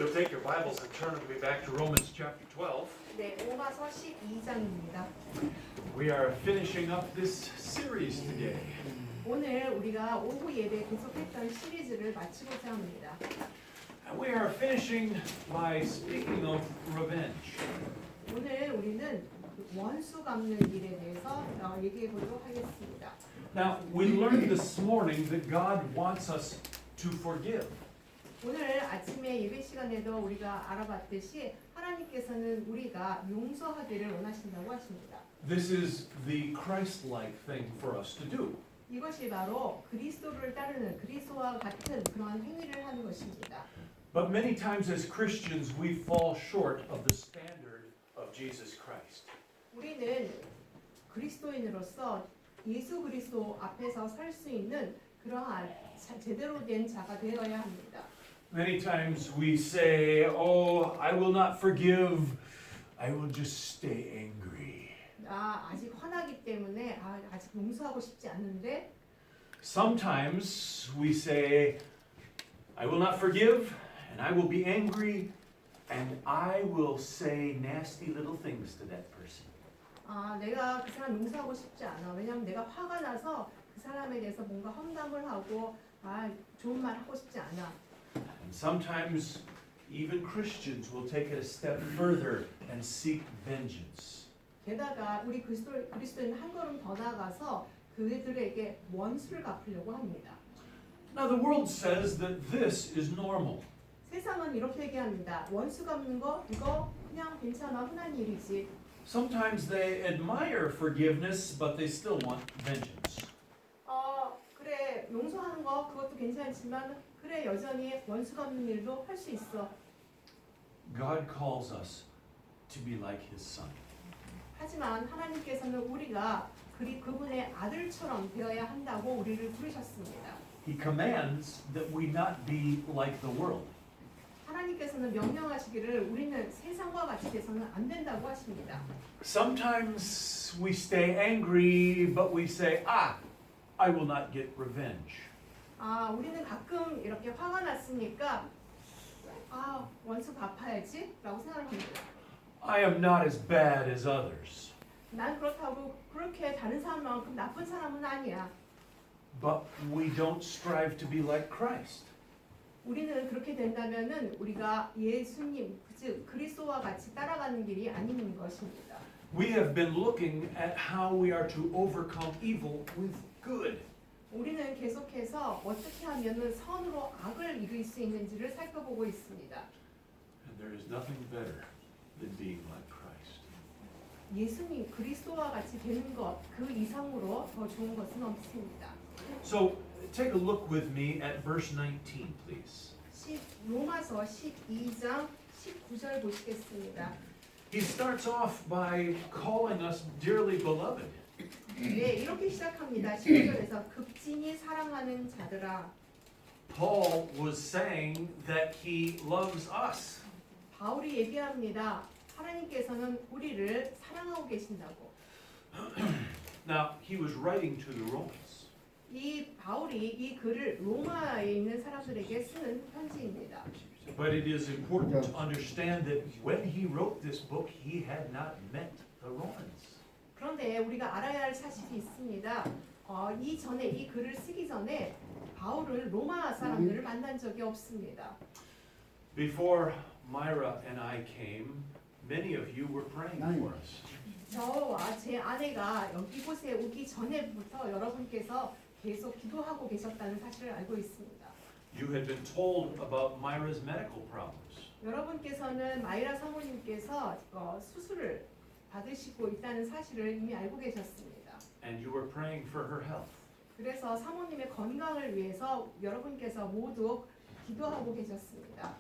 You'll take your Bibles and turn with me back to Romans chapter 12. 네, 로마서 12장입니다. We are finishing up this series today. 오늘 우리가 오후 예배 계속했던 시리즈를 마치고자 합니다. And we are finishing by speaking of revenge. 오늘 우리는 원수 갚는 일에 대해서 얘기해 보도록 하겠습니다. Now, we learned this morning that God wants us to forgive. 오늘 아침에 예배 시간에도 우리가 알아봤듯이 하나님께서는 우리가 용서하기를 원하신다고 하십니다. This is the Christ-like thing for us to do. 이것이 바로 그리스도를 따르는 그리스도와 같은 그러한 행위를 하는 것입니다. But many times as Christians, we fall short of the standard of Jesus Christ. 우리는 그리스도인으로서 예수 그리스도 앞에서 설 수 있는 그러한 제대로 된 자가 되어야 합니다. Many times we say, "Oh, I will not forgive. I will just stay angry." 아직 화나기 때문에 아직 용서하고 싶지 않은데 Sometimes we say, "I will not forgive, and I will be angry, and I will say nasty little things to that person." 내가 그 사람 용서하고 싶지 않아. 왜냐하면 내가 화가 나서 그 사람에 대해서 뭔가 험담을 하고 좋은 말 하고 싶지 않아. And sometimes even Christians will take it a step further and seek vengeance. 게다가 우리 그리스도인 한 걸음 더 나아가서 그들에게 원수를 갚으려고 합니다. Now the world says that this is normal. 세상은 이렇게 얘기합니다. 원수 갚는 거 이거 그냥 괜찮아 흔한 일이지. Sometimes they admire forgiveness, but they still want vengeance. 그래 용서하는 거 그것도 괜찮지만 그래 여전히 원수 갚는 일도 할 수 있어. God calls us to be like His Son. 하지만 하나님께서는 우리가 그분의 아들처럼 되어야 한다고 우리를 부르셨습니다. He commands that we not be like the world. 하나님께서는 명령하시기를 우리는 세상과 같이 돼서는 안 된다고 하십니다. Sometimes we stay angry, but we say, I will not get revenge. 우리는 가끔 이렇게 화가 났으니까 원수 갚아야지 라고 생각합니다. I am not as bad as others. 난 그렇다고 그렇게 다른 사람만큼 나쁜 사람은 아니야. But we don't strive to be like Christ. 우리는 그렇게 된다면은 우리가 예수님, 즉 그리스도와 같이 따라가는 길이 아닌 것입니다. We have been looking at how we are to overcome evil with good. 우리는 계속해서 어떻게 하면은 선으로 악을 이길 수 있는지를 살펴보고 있습니다. And there is nothing better than being like Christ. 예수님 그리스도와 같이 되는 것 그 이상으로 더 좋은 것은 없습니다. So take a look with me at verse 19, please. 로마서 12장 19절 보시겠습니다. He starts off by calling us dearly beloved. 네, 이렇게 시작합니다. 12절에서 급진히 사랑하는 자들아. Paul was saying that he loves us. 바울이 얘기합니다. 하나님께서는 우리를 사랑하고 계신다고. Now, he was writing to the Romans. 이 바울이 이 글을 로마에 있는 사람들에게 쓰는 편지입니다. But it is important to understand that when he wrote this book, he had not met the Romans. 그런데 우리가 알아야 할 사실이 있습니다. 이전에 이 글을 쓰기 전에 바울은 로마 사람들을 만난 적이 없습니다. Before Myra and I came, many of you were praying for us. 저와 제 아내가 이곳에 오기 전에부터 여러분께서 계속 기도하고 계셨다는 사실을 알고 있습니다. You had been told about Myra's medical problems. 여러분께서는 마이라 사모님께서 수술을 받으시고 있다는 사실을 이미 알고 계셨습니다. And you were praying for her health. 그래서 사모님의 건강을 위해서 여러분께서 모두 기도하고 계셨습니다.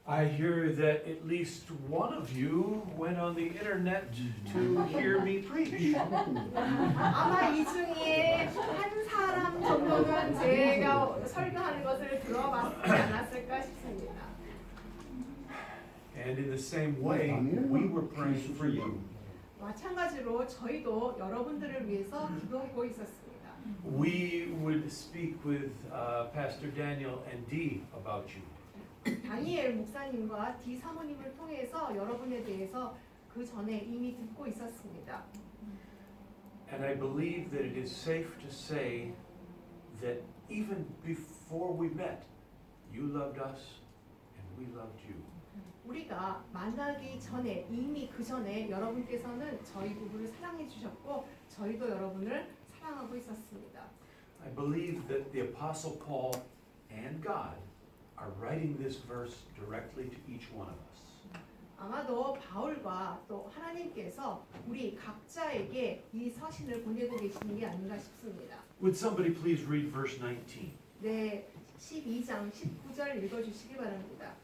I hear that at least one of you went on the internet to hear me preach. 아마 이 중에 한 사람 정도는 제가 설교하는 것을 들어봤지 않았을까 싶습니다. And in the same way, we were praying for you. 마찬가지로 저희도 여러분들을 위해서 기도하고 있었습니다. We would speak with Pastor Daniel and Dee about you. 다니엘 목사님과 디 사모님을 통해서 여러분에 대해서 그 전에 이미 듣고 있었습니다. And I believe that it is safe to say that even before we met, you loved us and we loved you. 우리가 만나기 전에 이미 그 전에 여러분께서는 저희 부부를 사랑해 주셨고 저희도 여러분을 사랑하고 있었습니다. I believe that the Apostle Paul and God are writing this verse directly to each one of us. 아마도 바울과 또 하나님께서 우리 각자에게 이 서신을 보내고 계시는 게 아닌가 싶습니다. Would somebody please read verse 19? 네, 12장 19절 읽어주시기 바랍니다.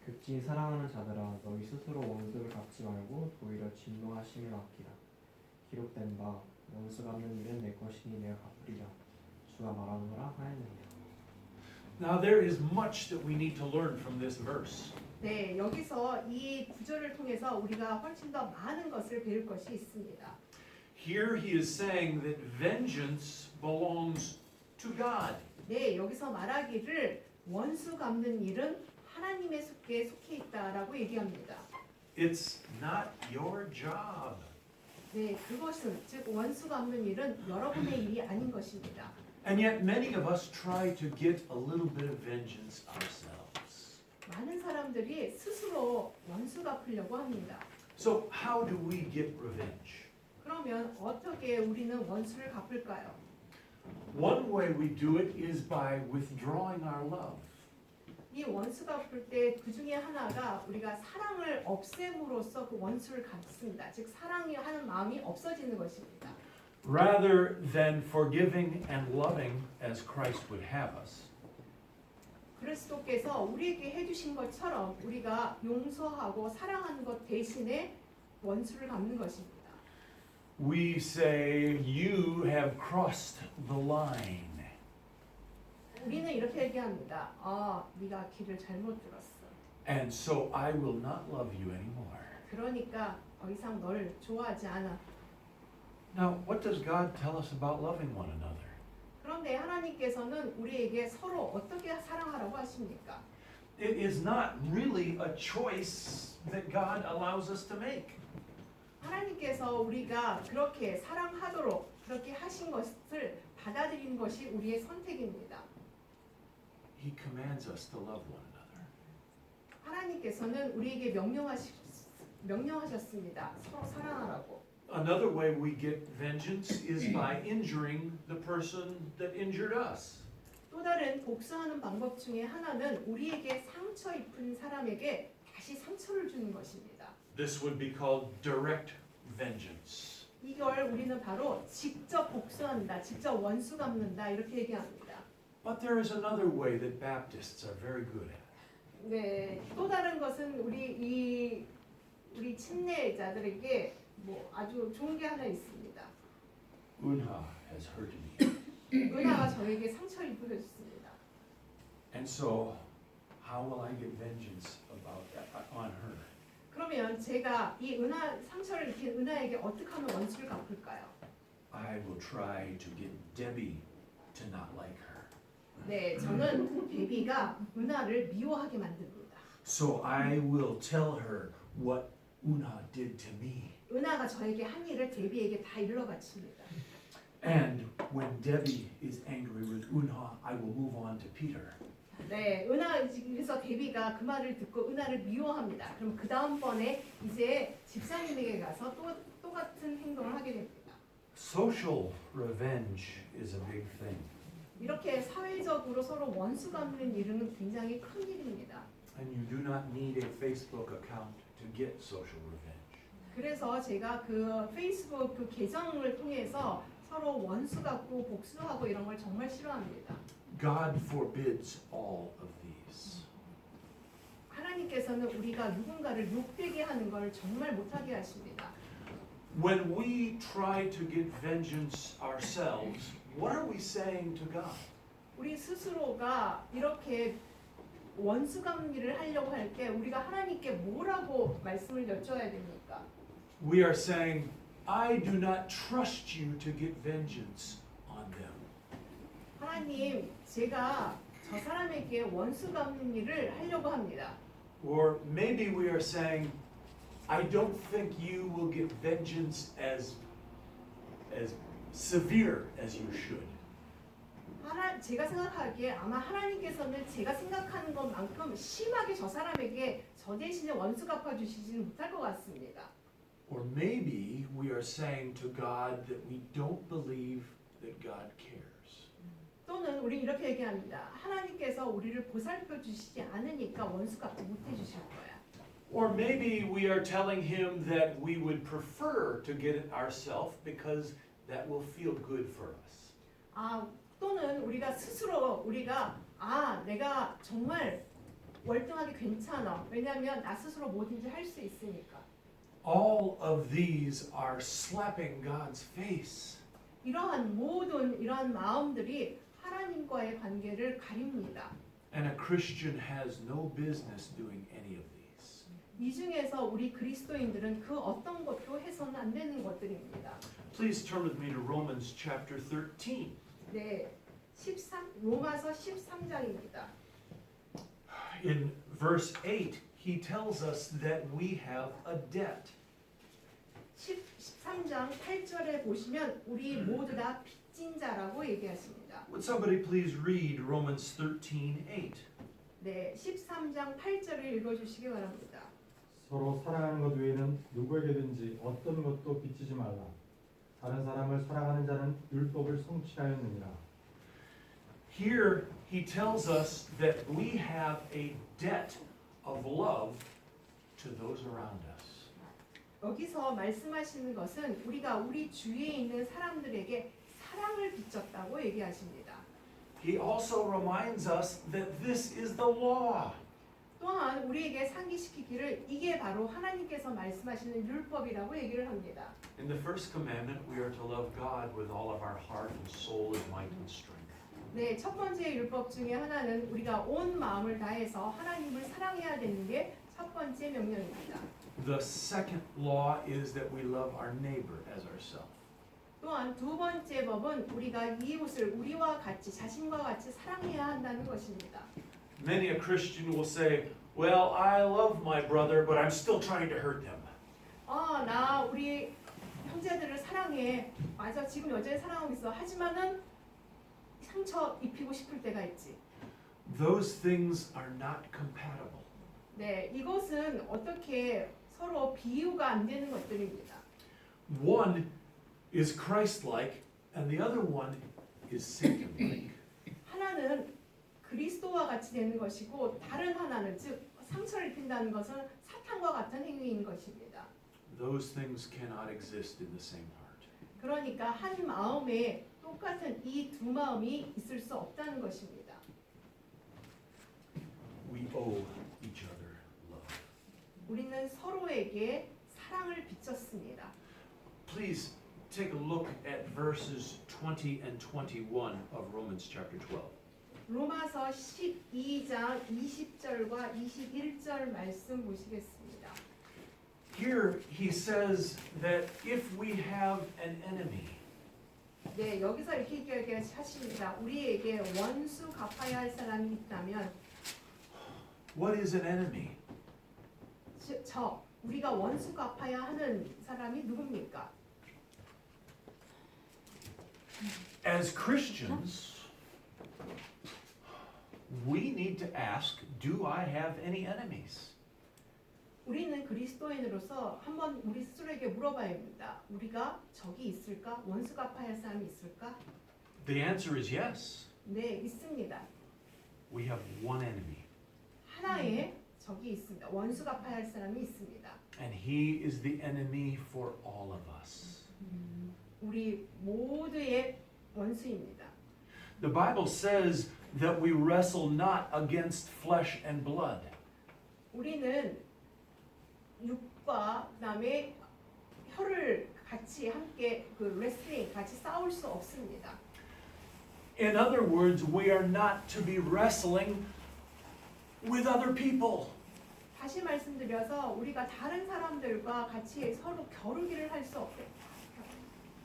극진히 사랑하는 자들아 너희 스스로 원수를 갚지 말고 도리어 진노하심을 아끼라. 기록된 바 원수 갚는 일은 내 것이니 내가 갚으리라. 주가 말하노라 하였느니라. Now there is much that we need to learn from this verse. 네, 여기서 이 구절을 통해서 우리가 훨씬 더 많은 것을 배울 것이 있습니다. Here he is saying that vengeance belongs to God. 네, 여기서 말하기를 원수 갚는 일은 하나님의 속에 속해 있다라고 얘기합니다. It's not your job. 네, 그것은 즉 원수 갚는 일은 여러분의 일이 아닌 것입니다. And yet many of us try to get a little bit of vengeance ourselves. 많은 사람들이 스스로 원수 갚으려고 합니다. So how do we get revenge? 그러면 어떻게 우리는 원수를 갚을까요? One way we do it is by withdrawing our love. 이 원수 갚을 때 그 중에 하나가 우리가 사랑을 없앰으로써 그 원수를 갚습니다. 즉 사랑이 하는 마음이 없어지는 것입니다. Rather than forgiving and loving as Christ would have us, 그리스도께서 우리에게 해주신 것처럼 우리가 용서하고 사랑하는 것 대신에 원수를 갚는 것입니다. we say, you have crossed the line. 우리는 이렇게 얘기합니다. 네가 길을 잘못 들었어. And so I will not love you anymore. 그러니까 더 이상 널 좋아하지 않아. Now, what does God tell us about loving one another? 그런데 하나님께서는 우리에게 서로 어떻게 사랑하라고 하십니까? It is not really a choice that God allows us to make. 하나님께서 우리가 그렇게 사랑하도록 그렇게 하신 것을 받아들이는 것이 우리의 선택입니다. He commands us to love one another. 하나님께서는 우리에게 명령하셨습니다. 서로 사랑하라고. Another way we get vengeance is by injuring the person that injured us. 또 다른 복수하는 방법 중에 하나는 우리에게 상처 입은 사람에게 다시 상처를 주는 것입니다. This would be called direct vengeance. 이걸 우리는 바로 직접 복수한다, 직접 원수 갚는다 이렇게 얘기합니다. But there is another way that Baptists are very good at. 네, 또 다른 것은 우리 침례자들에게 뭐 아주 좋은 게 하나 있습니다. Unha has hurt me. 은하가 저에게 상처 입으셨습니다. And so, how will I get vengeance on her? 그러면 제가 이 상처를 입힌 은하에게 어떻게 하면 원수를 갚을까요? I will try to get Debbie to not like her. 네, 저는 데비가 은하를 미워하게 만듭니다. So I will tell her what Unha did to me. 은하가 저에게 한 일을 데비에게 다 일러 바칩니다. And when Debbie is angry with Unha, I will move on to Peter. 네, 그래서 데비가 그 말을 듣고 은하를 미워합니다. 그럼 그 다음번에 이제 집사님에게 가서 또 같은 행동을 하게 됩니다. Social revenge is a big thing. 이렇게 사회적으로 서로 원수 갚는 일은 굉장히 큰 일입니다. And you do not need a Facebook account to get social revenge. 그래서 제가 그 페이스북 그 계정을 통해서 서로 원수 갚고 복수하고 이런 걸 정말 싫어합니다. God forbids all of these. 하나님께서는 우리가 누군가를 욕되게 하는 걸 정말 못하게 하십니다. When we try to get vengeance ourselves, what are we saying to God? 우리 스스로가 이렇게 원수 갚는 일을 하려고 할 때 우리가 하나님께 뭐라고 말씀을 여쭤야 됩니까? We are saying, I do not trust you to get vengeance on them. 하나님, 제가 저 사람에게 원수 갚는 일을 하려고 합니다. Or maybe we are saying, I don't think you will get vengeance as severe as you should. 제가 생각하기에 아마 하나님께서는 제가 생각하는 것만큼 심하게 저 사람에게 저 대신에 원수 갚아주시지는 못할 것 같습니다. Or maybe we are saying to God that we don't believe that God cares. 또는 우리 이렇게 얘기합니다. 하나님께서 우리를 보살펴 주시지 않으니까 원수 갚지 못해 주실 거야. Or maybe we are telling him that we would prefer to get it ourselves because that will feel good for us. 또는 우리가 스스로 내가 정말 월등하게 괜찮아. 왜냐하면 나 스스로 뭐든지 할 수 있으니까. All of these are slapping God's face. 이러한 마음들이 하나님과의 관계를 가립니다. And a Christian has no business doing any of these. 이 중에서 우리 그리스도인들은 그 어떤 것도 해서는 안 되는 것들입니다. Please turn with me to Romans chapter 13. 네, 로마서 13장입니다. In verse 8, he tells us that we have a debt. 13장 8절에 보시면 우리 모두 다 빚진 자라고 얘기하십니다. Would somebody please read Romans 13:8? 네, 13장 8절을 읽어주시기 바랍니다. 서로 사랑하는 것 외에는 누구에게든지 어떤 것도 빚지지 말라. 다른 사람을 사랑하는 자는 율법을 성취하였느니라. Here he tells us that we have a debt of love to those around us. 여기서 말씀하시는 것은 우리가 우리 주위에 있는 사람들에게 사랑을 빚졌다고 얘기하십니다. He also reminds us that this is the law. 또한 우리에게 상기시키기를 이게 바로 하나님께서 말씀하시는 율법이라고 얘기를 합니다. In the first commandment, we are to love God with all of our heart and soul and might and strength. 네, 첫 번째 율법 중에 하나는 우리가 온 마음을 다해서 하나님을 사랑해야 되는 게 첫 번째 명령입니다. The second law is that we love our neighbor as ourselves. 또한 두 번째 법은 우리가 이웃을 우리와 같이 자신과 같이 사랑해야 한다는 것입니다. Many a Christian will say, well, I love my brother, but I'm still trying to hurt him. 나 우리 형제들을 사랑해. 맞아, 지금 여전히 사랑하고 있어. 하지만은 상처 입히고 싶을 때가 있지. Those things are not compatible. 네, 이것은 어떻게 서로 비유가 안 되는 것들입니다. One is Christ-like, and the other one is Satan-like. 하나는 그리스도와 같이 되는 것이고 다른 하나는 즉 상처를 입힌다는 것은 사탄과 같은 행위인 것입니다. Those things cannot exist in the same heart. 그러니까 한 마음에 똑같은 이 두 마음이 있을 수 없다는 것입니다. We owe each other love. 우리는 서로에게 사랑을 빚졌습니다. Please take a look at verses 20 and 21 of Romans chapter 12. 로마서 12장 20절과 21절 말씀 보시겠습니다. Here he says that if we have an enemy, 네, 여기서 이렇게 얘기하십니다. 우리에게 원수 갚아야 할 사람이 있다면 what is an enemy? 우리가 원수 갚아야 하는 사람이 누굽니까? As Christians, we need to ask, do I have any enemies? 우리는 그리스도인으로서 한번 우리 스스로에게 물어봐야 합니다. 우리가 적이 있을까? 원수 갚아야 할 사람이 있을까? The answer is yes. 네, 있습니다. We have one enemy, 하나의 적이 있습니다. 원수 갚아야 할 사람이 있습니다. and he is the enemy for all of us. 우리 모두의 원수입니다. The Bible says that we wrestle not against flesh and blood. 우리는 육과 그다음에 혀를 같이 함께 레슬링 같이 싸울 수 없습니다. In other words, we are not to be wrestling with other people. 다시 말씀드려서 우리가 다른 사람들과 같이 서로 겨루기를 할 수 없게.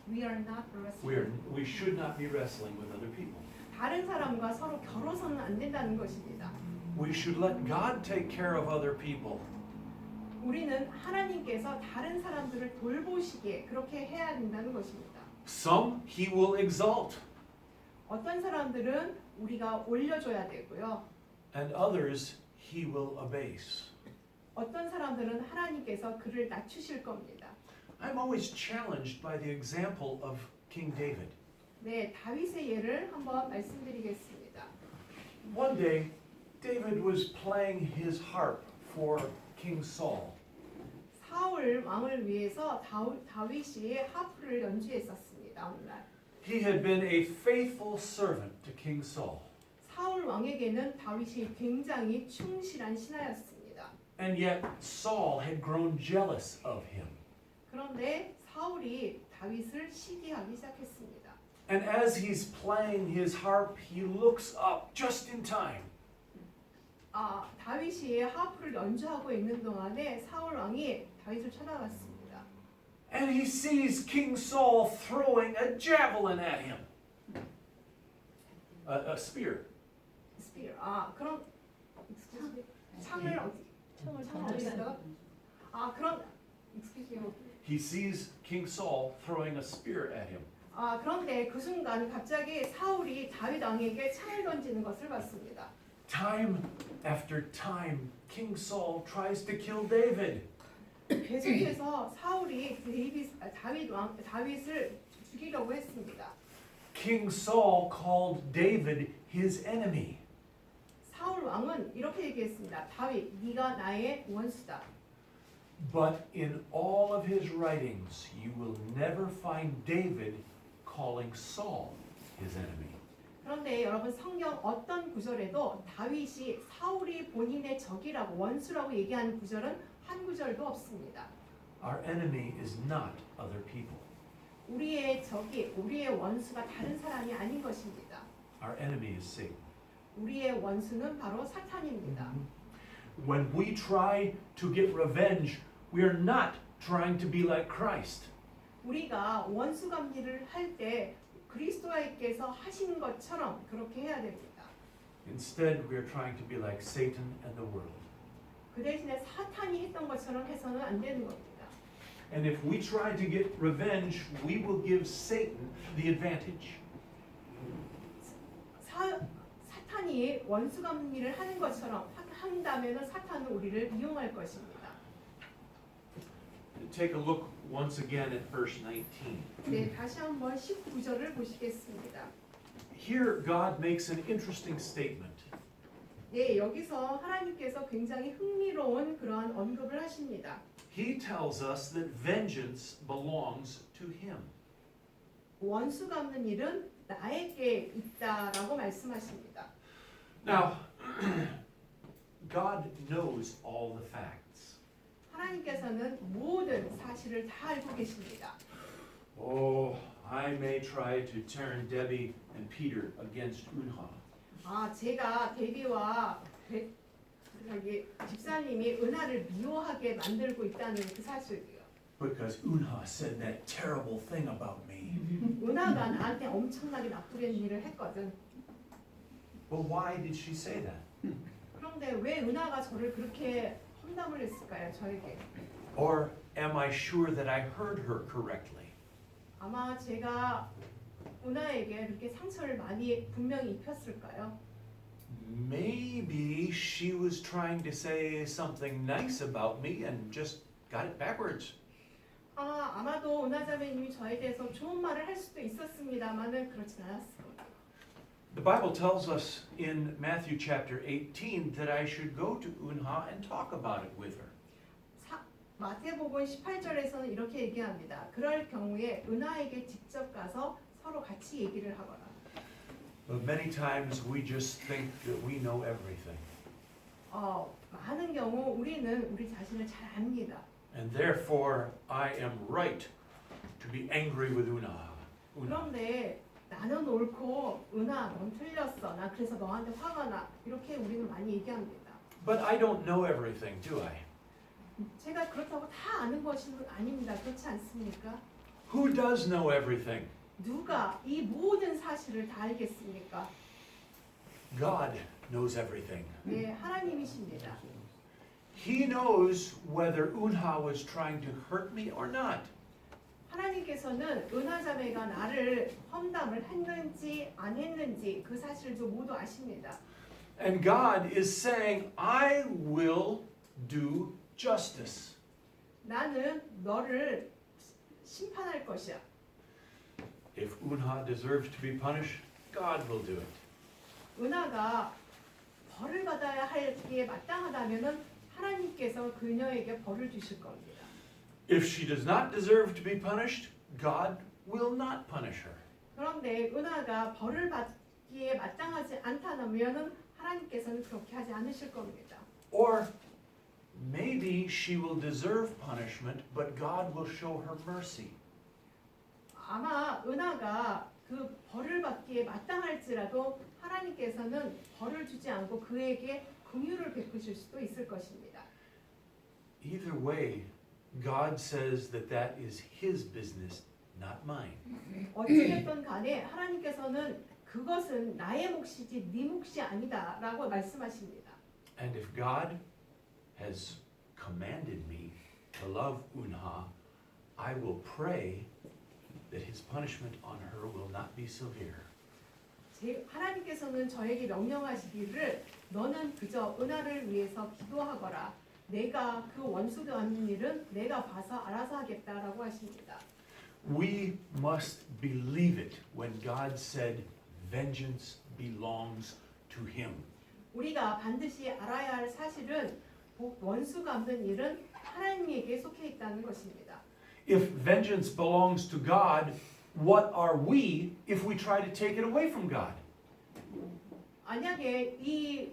We are not wrestling. We should not be wrestling with other people. 다른 사람과 서로 겨뤄서는 안 된다는 것입니다. We should let God take care of other people. 우리는 하나님께서 다른 사람들을 돌보시기에 그렇게 해야 된다는 것입니다. Some He will exalt, 어떤 사람들은 우리가 올려줘야 되고요. and others He will abase. 어떤 사람들은 하나님께서 그를 낮추실 겁니다. I'm always challenged by the example of King David. 네, 다윗의 예를 한번 말씀드리겠습니다. One day, David was playing his harp for King Saul. 사울 왕을 위해서 다윗이 하프를 연주했었습니다. 어느 날 He had been a faithful servant to King Saul. 사울 왕에게는 다윗이 굉장히 충실한 신하였습니다. And yet Saul had grown jealous of him. 그런데 사울이 다윗을 시기하기 시작했습니다. And as he's playing his harp, he looks up just in time. 다윗이 하프를 연주하고 있는 동안에 사울 왕이 다윗을 쳐다봤습니다. And he sees King Saul throwing a javelin at him. A spear. 스피어. 그럼 창을 어디다가? 그럼 excuse me. He sees King Saul throwing a spear at him. 그런데 그 순간 갑자기 사울이 다윗 왕에게 창을 던지는 것을 봤습니다. Time after time, King Saul tries to kill David. 계속해서 사울이 다윗을 죽이려고 했습니다. King Saul called David his enemy. 사울 왕은 이렇게 얘기했습니다. 다윗, 네가 나의 원수다. But in all of his writings, you will never find David calling Saul his enemy. 그런데 여러분 성경 어떤 구절에도 다윗이 사울이 본인의 적이라고 원수라고 얘기하는 구절은 한 구절도 없습니다. Our enemy is not other people. 우리의 적이, 우리의 원수가 다른 사람이 아닌 것입니다. Our enemy is Satan. 우리의 원수는 바로 사탄입니다. When we try to get revenge, we are not trying to be like Christ. 우리가 원수감리를 할 때 그리스도께서 하신 것처럼 그렇게 해야 됩니다. Instead, we are trying to be like Satan and the world. 그 대신에 사탄이 했던 것처럼 해서는 안 되는 겁니다. And if we try to get revenge, we will give Satan the advantage. 사탄이 원수감리를 하는 것처럼 한다면 사탄은 우리를 이용할 것입니다. Take a look once again at verse 19. 네, 다시 한번 19절을 보시겠습니다. Here, God makes an interesting statement. 네, 여기서 하나님께서 굉장히 흥미로운 그러한 언급을 하십니다. He tells us that vengeance belongs to Him. 원수 갚는 일은 나에게 있다라고 말씀하십니다. Now, God knows all the facts. 하나님께서는 모든 사실을 다 알고 계십니다. Oh, I may try to turn Debbie and Peter against Unha. 제가 데비와 여기 집사님이 은하를 미워하게 만들고 있다는 그 사실이요. Because Unha said that terrible thing about me. 은하가 나한테 엄청나게 나쁘게 일을 했거든. But why did she say that? 그런데 왜 은하가 저를 그렇게 험담을 했을까요, 저에게? Or am I sure that I heard her correctly? 아마 제가 은하에게 그렇게 상처를 많이 분명히 입혔을까요? Maybe she was trying to say something nice about me and just got it backwards. 아마도 은하자매님이 저에 대해서 좋은 말을 할 수도 있었습니다만은 그렇진 않았을 거예요. The Bible tells us in Matthew chapter 18 that I should go to Unha and talk about it with her. 마태복음 18절에서는 이렇게 얘기합니다. 그럴 경우에 은하에게 직접 가서 서로 같이 얘기를 하거라. But many times we just think that we know everything. 많은 경우 우리는 우리 자신을 잘 압니다. And therefore I am right to be angry with Unha. 그런데 나는 옳고 은하 넌 틀렸어. 나 그래서 너한테 화가 나. 이렇게 우리는 많이 얘기합니다. But I don't know everything, do I? 제가 그렇다고 다 아는 것은 아닙니다. 그렇지 않습니까? Who does know everything? 누가 이 모든 사실을 다 알겠습니까? God knows everything. 네, 하나님이십니다. He knows whether Unha was trying to hurt me or not. 하나님께서는 은하자매가 나를 험담을 했는지 안 했는지 그 사실도 모두 아십니다. And God is saying, I will do justice. 나는 너를 심판할 것이야. If Unha deserves to be punished, God will do it. 은하가 벌을 받아야 할게 마땅하다면은 하나님께서 그녀에게 벌을 주실 겁니다. If she does not deserve to be punished, God will not punish her. 그런데 은하가 벌을 받기에 마땅하지 않다면은 하나님께서는 그렇게 하지 않으실 겁니다. Or maybe she will deserve punishment, but God will show her mercy. 아마 은하가 그 벌을 받기에 마땅할지라도 하나님께서는 벌을 주지 않고 그에게 긍휼을 베푸실 수도 있을 것입니다. Either way, God says that that is His business, not mine. 어찌됐든 간에 하나님께서는 그것은 나의 몫이지 네 몫이 아니다라고 말씀하십니다. And if God has commanded me to love Unha, I will pray that His punishment on her will not be severe. 하나님께서는 저에게 명령하시기를 너는 그저 은하를 위해서 기도하거라. 내가 그 원수도 하는 일은 내가 봐서 알아서 하겠다라고 하십니다. We must believe it when God said, vengeance belongs to Him. 우리가 반드시 알아야 할 사실은 원수 갚는 일은 하나님에게 속해 있다는 것입니다. If vengeance belongs to God, what are we if we try to take it away from God? 만약에 이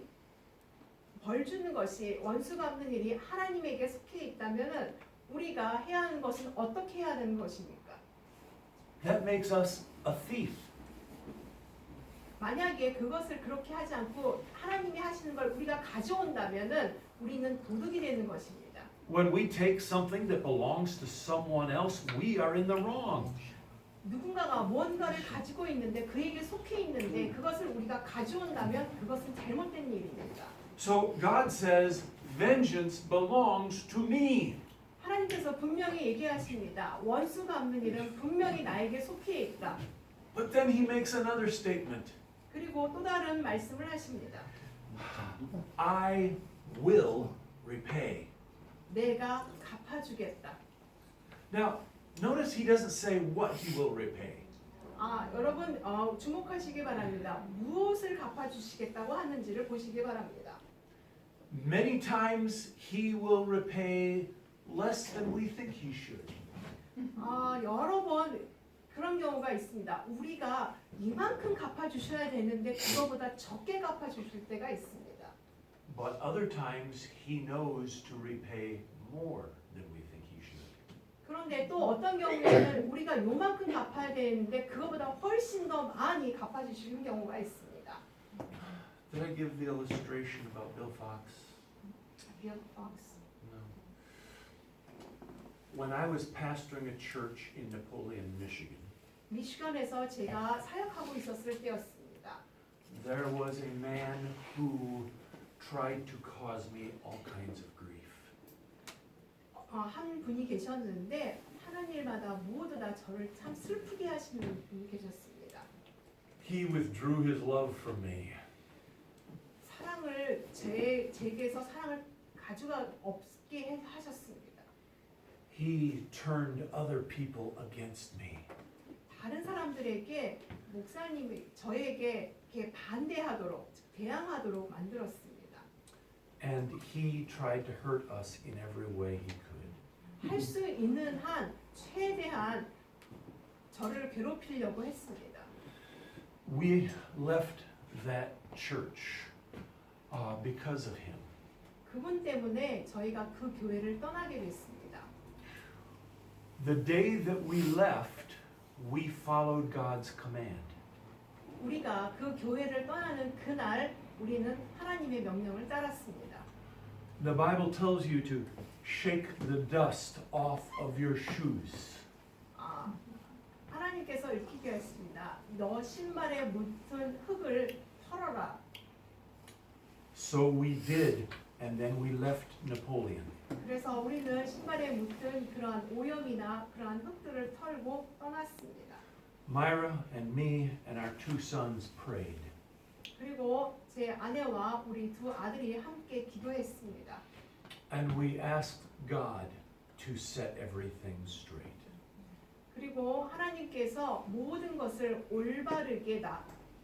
벌 주는 것이 원수 갚는 일이 하나님에게 속해 있다면은 우리가 해야 하는 것은 어떻게 해야 되는 것입니까? That makes us a thief. 만약에 그것을 그렇게 하지 않고 하나님이 하시는 걸 우리가 가져온다면은 우리는 도둑이 되는 것입니다. When we take something that belongs to someone else, we are in the wrong. 누군가가 뭔가를 가지고 있는데 그에게 속해 있는데 그것을 우리가 가져온다면 그것은 잘못된 일입니다. So God says, vengeance belongs to me. 하나님께서 분명히 얘기하십니다. 원수 갚는 일은 분명히 나에게 속해 있다. But then He makes another statement. 그리고 또 다른 말씀을 하십니다. I will repay. 내가 갚아주겠다. Now, notice He doesn't say what He will repay. 여러분 주목하시기 바랍니다. 무엇을 갚아주시겠다고 하는지를 보시기 바랍니다. Many times He will repay less than we think He should. 여러 번 그런 경우가 있습니다. 우리가 이만큼 갚아주셔야 되는데 그거보다 적게 갚아주실 때가 있습니다. But other times He knows to repay more than we think He should. 그런데 또 어떤 경우에는 우리가 요만큼 갚아야 되는데 그거보다 훨씬 더 많이 갚아주시는 경우가 있습니다. Did I give the illustration about Bill Fox? Bill Fox. No. When I was pastoring a church in Napoleon, Michigan, 미시건에서 제가 사역하고 있었을 때였습니다. there was a man who tried to cause me all kinds of grief. 한 분이 계셨는데 하는 일마다 모두 다 저를 참 슬프게 하시는 분이 계셨습니다. He withdrew his love from me. 사랑을 제게서 사랑을 가져가 없게 하셨습니다. He turned other people against me. 다른 사람들에게 목사님이 저에게 이렇게 반대하도록 대항하도록 만들었습니다. And he tried to hurt us in every way he could. 할 수 있는 한 최대한 저를 괴롭히려고 했습니다. We left that church because of him. 그분 때문에 저희가 그 교회를 떠나게 됐습니다. The day that we left, we followed God's command. 우리가 그 교회를 떠나는 그날 우리는 하나님의 명령을 따랐습니다. The Bible tells you to shake the dust off of your shoes. 하나님께서 이렇게 했습니다. 너 신발에 묻은 흙을 털어라. So we did, and then we left Napoleon. 그래서 우리는 신발에 묻은 그러한 오염이나 그러한 흙들을 털고 떠났습니다. Myra and me and our 2 sons prayed. 그리고 제 아내와 우리 2 아들이 함께 기도했습니다. And we asked God to set everything straight. 그리고 하나님께서 모든 것을 올바르게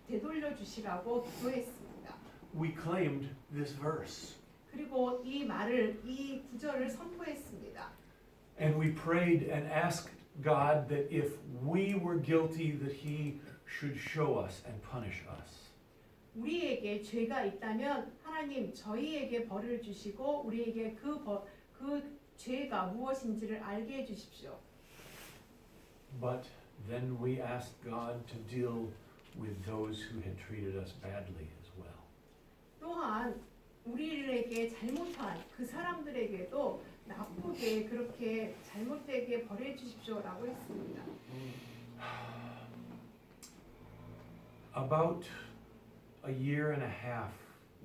되돌려 주시라고 기도했습니다. We claimed this verse. 그리고 이 구절을 선포했습니다. And we prayed and asked God that if we were guilty, that He should show us and punish us. 우리에게 죄가 있다면 하나님 저희에게 벌을 주시고 우리에게 그 죄가 무엇인지를 알게 해 주십시오. But then we asked God to deal with those who had treated us badly as well. 또한 우리에게 잘못한 그 사람들에게도 나쁘게 그렇게 잘못되게 벌해 주십시오라고 했습니다. About a year and a half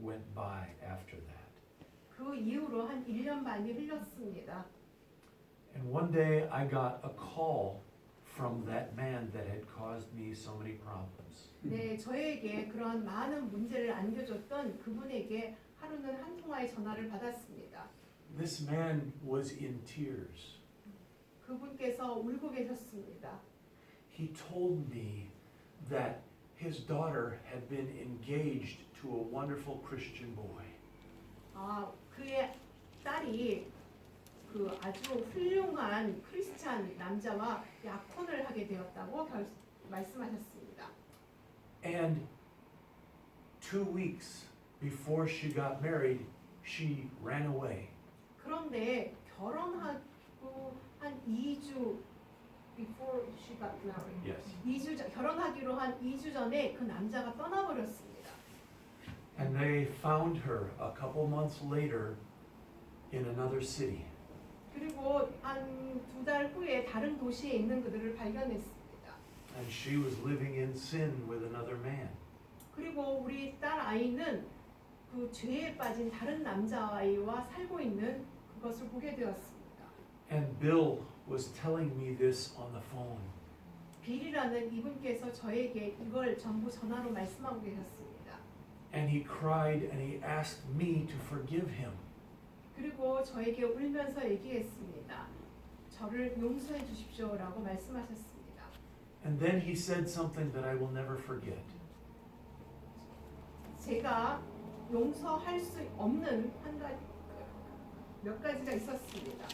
went by after that. 그 이후로 한 1년 반이 흘렀습니다. And one day I got a call from that man that had caused me so many problems. 네, 저에게 그런 많은 문제를 안겨줬던 그분에게 하루는 한 통화의 전화를 받았습니다. This man was in tears. 그분께서 울고 계셨습니다. He told me that his daughter had been engaged to a wonderful Christian boy. 그의 딸이 그 아주 훌륭한 크리스찬 남자와 약혼을 하게 되었다고 말씀하셨습니다. And 2 weeks before she got married, she ran away. 그런데 결혼하고 한 2주 before she got married. Yes. 결혼하기로 한 2주 전에 그 남자가 떠나버렸습니다. And they found her a couple months later in another city. 그리고 한 2달 후에 다른 도시에 있는 그들을 발견했습니다. And she was living in sin with another man. 그리고 우리 딸 아이는 그 죄에 빠진 다른 남자아이와 살고 있는 그것을 보게 되었습니다. And Bill was telling me this on the phone. 빌이라는 이분께서 저에게 이걸 전부 전화로 말씀하고 계셨습니다. And he cried and he asked me to forgive him. 그리고 저에게 울면서 얘기했습니다. 저를 용서해 주십시오라고 말씀하셨습니다. And then he said something that I will never forget. 제가 용서할 수 없는 몇 가지가 있었습니다.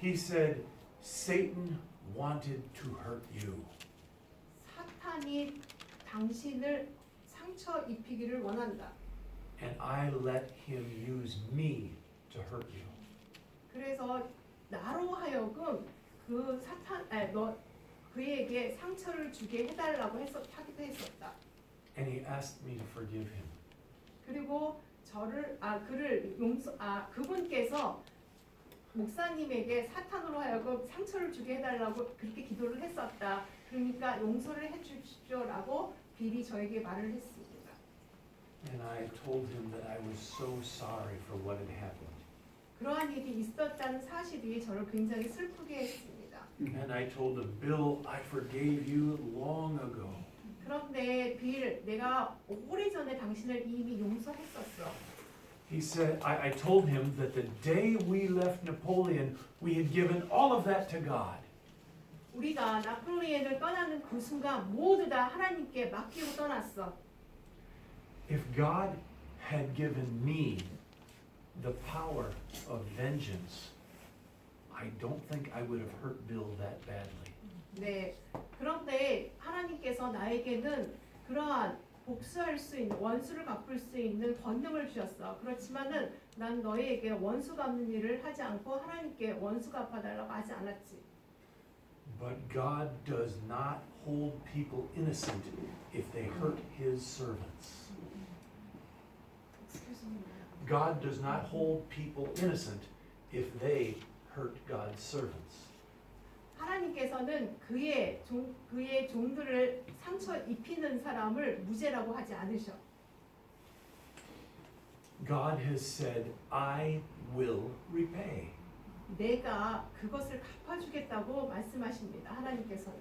He said, Satan wanted to hurt you. 사탄이 당신을 상처 입히기를 원한다. And I let him use me to hurt you. 그래서 나로 하여금 그에게 상처를 주게 해달라고 하기도 했었다. And he asked me to forgive him. 그리고 그분께서 목사님에게 사탄으로 하여금 상처를 주게 해달라고 그렇게 기도를 했었다. 그러니까 용서를 해주십시오라고 빌이 저에게 말을 했습니다. And I told him that I was so sorry for what had happened. 그러한 일이 있었다는 사실이 저를 굉장히 슬프게 했습니다. And I told him, Bill, I forgave you long ago. 그런데 빌, 내가 오래전에 당신을 이미 용서했었어. He said, I told him that the day we left Napoleon, we had given all of that to God. 우리가 나폴리언을 떠나는 그 순간 모두 다 하나님께 맡기고 떠났어. If God had given me the power of vengeance, I don't think I would have hurt Bill that badly. 네. 그런데 하나님께서 나에게는 그러한 복수할 수 있는 원수를 갚을 수 있는 권능을 주셨어. 그렇지만은 난 너희에게 원수 갚는 일을 하지 않고 하나님께 원수 갚아달라고 하지 않았지. But God does not hold people innocent if they hurt His servants. God does not hold people innocent if they hurt God's servants. 하나님께서는 그의 종들을 상처 입히는 사람을 무죄라고 하지 않으셔. God has said, I will repay. 내가 그것을 갚아주겠다고 말씀하십니다. 하나님께서는.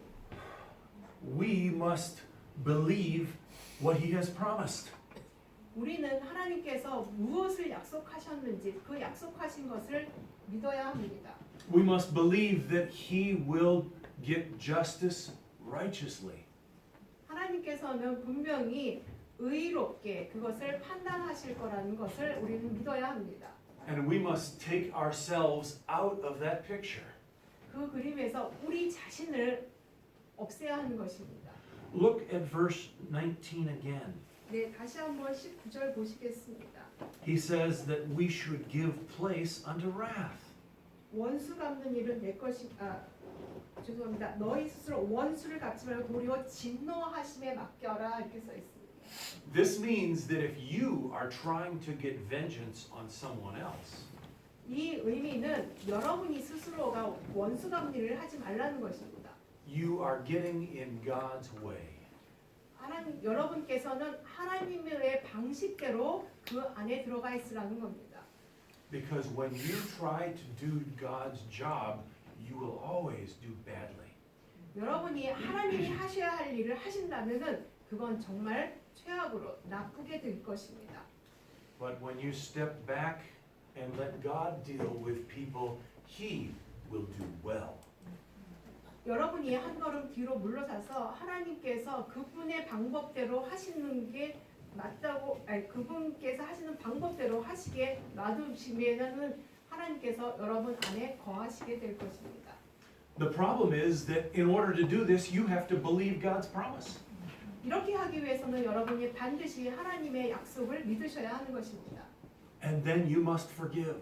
We must believe what he has promised. 우리는 하나님께서 무엇을 약속하셨는지 그 약속하신 것을 믿어야 합니다. We must believe that he will get justice righteously. 하나님께서는 분명히 의롭게 그것을 판단하실 거라는 것을 우리는 믿어야 합니다. And we must take ourselves out of that picture. 그 그림에서 우리 자신을 없애야 하는 것입니다. Look at verse 19 again. 네, 다시 한번 19절 보시겠습니다. He says that we should give place unto wrath. 원수 갚는 일은 내 것이 죄송합니다. 너희 스스로 원수를 갚지 말고 도리어 진노하심에 맡겨라 이렇게 써 있습니다. This means that if you are trying to get vengeance on someone else, 이 의미는 여러분이 스스로가 원수 갚는 일을 하지 말라는 것입니다. you are getting in God's way. 여러분께서는 하나님의 방식대로 그 안에 들어가 있으라는 겁니다. Because when you try to do God's job, you will always do badly. 여러분이 하나님이 하셔야 할 일을 하신다면은 그건 정말 최악으로 나쁘게 될 것입니다. But when you step back and let God deal with people, He will do well. 여러분이 한 걸음 뒤로 물러서서 하나님께서 그분의 방법대로 하시는 게 맞다고, 그분께서 하시는 방법대로 하시게 놔두시면은 하나님께서 여러분 안에 거하시게 될 것입니다. The problem is that in order to do this, you have to believe God's promise. 이렇게 하기 위해서는 여러분이 반드시 하나님의 약속을 믿으셔야 하는 것입니다. And then you must forgive.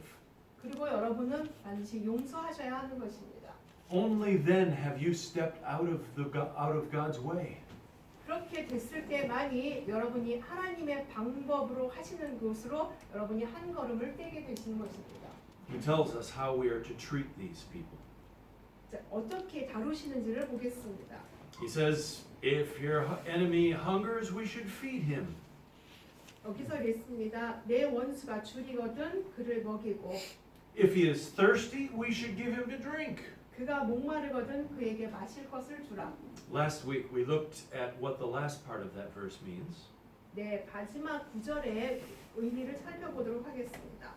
그리고 여러분은 반드시 용서하셔야 하는 것입니다. Only then have you stepped out of God's way. 그렇게 됐을 때만이 여러분이 하나님의 방법으로 하시는 곳으로 여러분이 한 걸음을 떼게 되시는 것입니다. He tells us how we are to treat these people. 자, 어떻게 다루시는지를 보겠습니다. He says, if your enemy hungers, we should feed him. 여기서 이랬습니다. 내 원수가 줄이거든 그를 먹이고 If he is thirsty, we should give him to drink. 그가 목마르거든 그에게 마실 것을 주라. Last week we looked at what the last part of that verse means. 네, 마지막 구절의 의미를 살펴보도록 하겠습니다.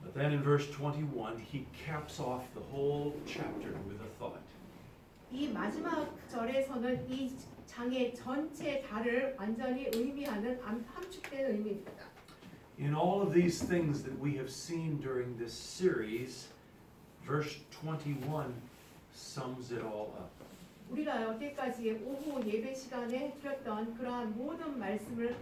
But then in verse 21, he caps off the whole chapter with a thought. 이 마지막 절에서는 이 장의 전체 달을 완전히 의미하는 함축된 의미입니다. In all of these things that we have seen during this series, verse 21 sums it all up. 우리가 여태까지 오후 예배 시간에 드렸던 그러한 모든 말씀을